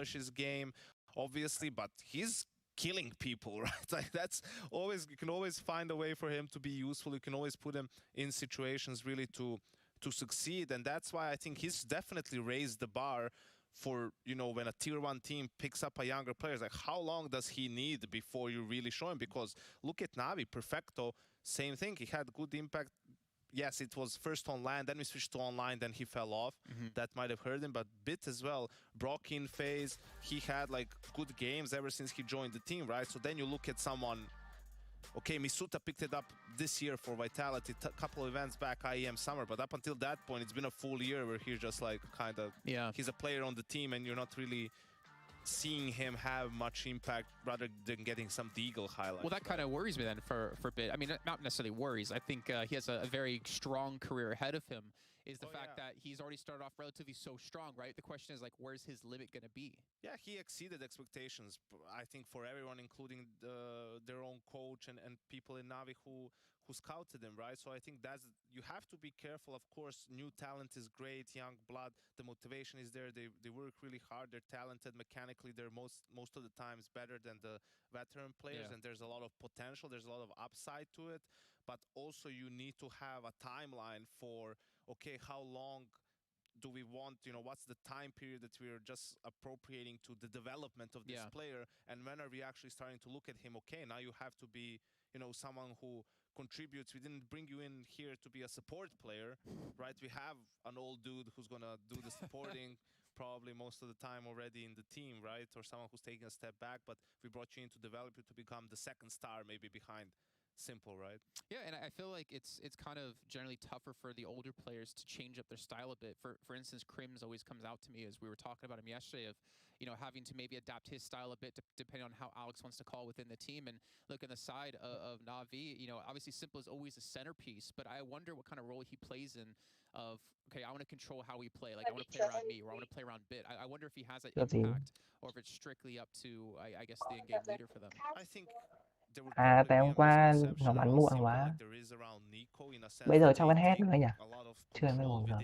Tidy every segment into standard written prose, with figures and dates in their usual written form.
polish his game, obviously, but he's killing people, right? Like that's always, you can always find a way for him to be useful. You can always put him in situations really to succeed, and that's why I think he's definitely raised the bar for, you know, when a tier 1 team picks up a younger player. It's like, how long does he need before you really show him? Because look at Navi, Perfecto, same thing. He had good impact. Yes, it was first on LAN, then we switched to online, then he fell off. That might have hurt him, but Bit as well. Brock in phase, he had like good games ever since he joined the team, right? So then you look at someone, okay, Misuta picked it up this year for Vitality, a couple of events back, IEM Summer, but up until that point, it's been a full year where he's just like kind of, he's a player on the team and you're not really seeing him have much impact rather than getting some Deagle highlights. Well, that kind of worries me then for Bit. I mean, not necessarily worries. I think he has a very strong career ahead of him. Is the fact that he's already started off relatively so strong, right? The question is, like, where's his limit going to be? Yeah, he exceeded expectations, I think, for everyone, including their own coach and people in Navi who scouted him, right? So I think that's, you have to be careful. Of course, new talent is great, young blood, the motivation is there. They work really hard. They're talented mechanically. They're most of the times better than the veteran players, and there's a lot of potential. There's a lot of upside to it, but also you need to have a timeline for, okay, how long do we want, you know, what's the time period that we're just appropriating to the development of this player, and when are we actually starting to look at him? Okay, now you have to be, you know, someone who contributes. We didn't bring you in here to be a support player, right? We have an old dude who's gonna do the supporting probably most of the time already in the team, right? Or someone who's taking a step back, but we brought you in to develop you to become the second star maybe behind Simple, right? Yeah, and I feel like it's kind of generally tougher for the older players to change up their style a bit. For instance, Crims always comes out to me, as we were talking about him yesterday, of, you know, having to maybe adapt his style a bit depending on how Alex wants to call within the team. And look, on the side of Navi, you know, obviously Simple is always a centerpiece, but I wonder what kind of role he plays in of, okay, I want to control how we play. Like, I want to play around me, or I want to play around Bit. I wonder if he has that impact, or if it's strictly up to, I guess, the in-game leader for them. I think tại hôm qua Ngọc bắn muộn quá. Bây giờ chắc vẫn hết nữa nhỉ? Chưa mới ngủ rồi.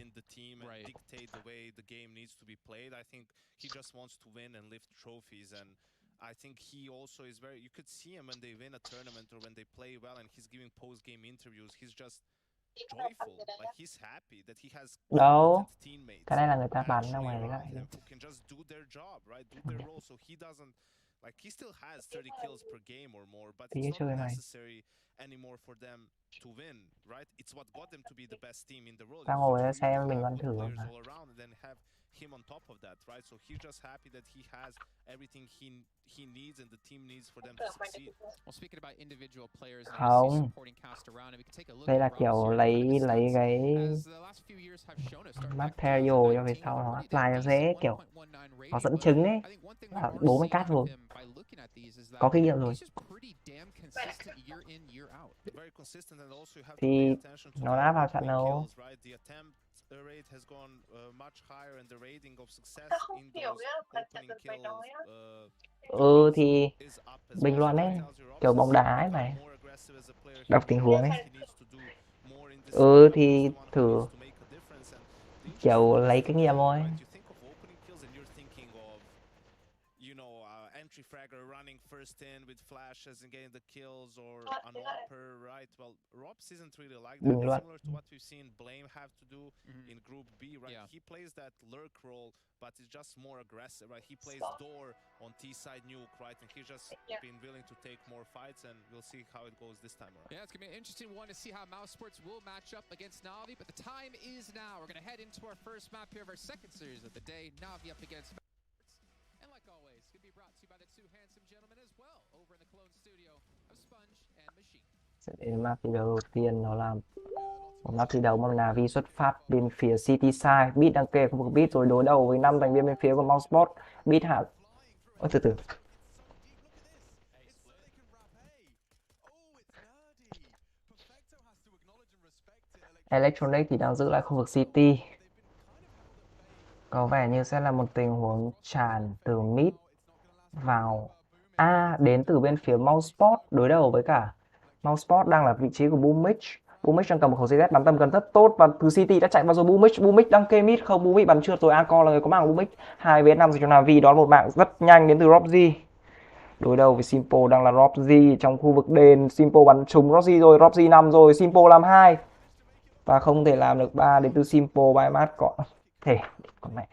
I think he also is very, you could see him when they win a tournament or when they play well and he's giving post-game interviews, he's just joyful, like he's happy that he has teammates. Cái này là người ta bắn ra ngoài lại. Who can just do their job, right? Do their role, so he doesn't, like, he still has 30 kills per game or more, but it's not necessary anymore for them to win, right? It's what got them to be the best team in the world. Tao ngồi đó xem mình vẫn thử players all around and then have him on top of that, right? So he's just happy that he has everything he needs and the team needs for them to succeed. Well, speaking about individual players and supporting cast around, and we can take a look. Đây là kiểu lấy cái material cho về sau nó apply cho dễ, kiểu nó dẫn chứng ấy, 40 cát rồi, có kinh nghiệm rồi. Thì nó đã vào trận đấu. Rate has gone much higher and the rating of success in those opening kills thì bình luận ấy, kiểu bóng đá ấy mày, đọc tình huống ấy. Thì thử kiểu lấy kinh nghiệm thôi. Fragger running first in with flashes and getting the kills, or an upper, right? Well, Robs isn't really like that. It's similar to what we've seen Blame have to do in Group B, right? Yeah. He plays that lurk role, but it's just more aggressive, right? He plays door on T-side nuke, right? And he's just been willing to take more fights, and we'll see how it goes this time around. Yeah, it's going to be an interesting one to see how Mouse Sports will match up against Navi, but the time is now. We're going to head into our first map here of our second series of the day. Navi up against and like always, it's going to be brought to you by the two handsome gentlemen as well over in the Cologne studio of Sponge and Machine. Sẽ đến map thi đấu đầu tiên, nó là một map thi đấu mà Navi xuất phát bên phía City Side. Beat đang kề khu vực Beat rồi đối đầu với 5 thành viên bên phía của Mouseport. Beat hạ. Ôi, từ. Electronic thì đang giữ lại khu vực City. Có vẻ như sẽ là một tình huống tràn từ mid vào A đến từ bên phía Mouseport đối đầu với cả Mouseport đang là vị trí của Boomich. Bumich đang cầm một khẩu CZ bắn tầm gần rất tốt và từ City đã chạy vào rồi. Bumich đang kê mid không, Bumich bắn trượt rồi. Aco là người có mạng của Bumich. 2vs5 cho Navi, đón một mạng rất nhanh đến từ Roxy. Đối đầu với Simple đang là Roxy trong khu vực đền. Simple bắn trúng Roxy rồi, Roxy 5 rồi, Simple làm 2 và không thể làm được 3 đến từ Simple. Bài mát có thể con mẹ